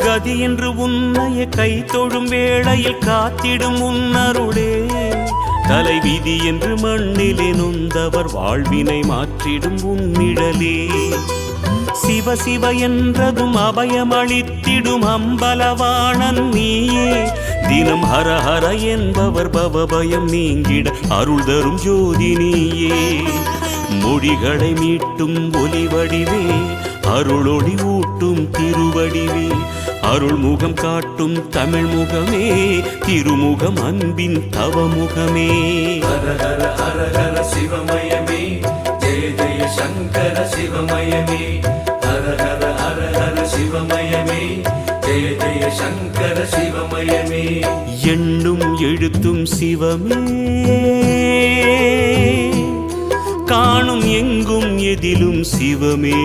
கதி என்று உன்னைய கை தொழும் வேளையில் காத்திடும் உன்னருளே தலைவிதி என்று மண்ணிலே நொந்தவர் வாழ்வினை மாற்றிடும் உன்னிழலே சிவ சிவ என்றதும் அபயமளித்திடும் அம்பலவாணன் நீயே தினம் ஹர ஹர என்பவர் பவபயம் நீங்கிட அருள் தரும் ஜோதி நீயே மொழிகளை மீட்டும் ஒலிவடிவே அருளொளி ஊட்டும் திருவடிவே அருள்முகம் காட்டும் தமிழ் முகமே திருமுகம் அன்பின் தவமுகமே ஹர ஹர ஹர ஹர சிவமயமே ஜெய ஜெய சங்கர சிவமயமே ஹர ஹர ஹர ஹர சிவமயமே ஜெய ஜெய சங்கர சிவமயமே எண்ணும் எழுத்தும் சிவமே காணும் எங்கும் எதிலும் சிவமே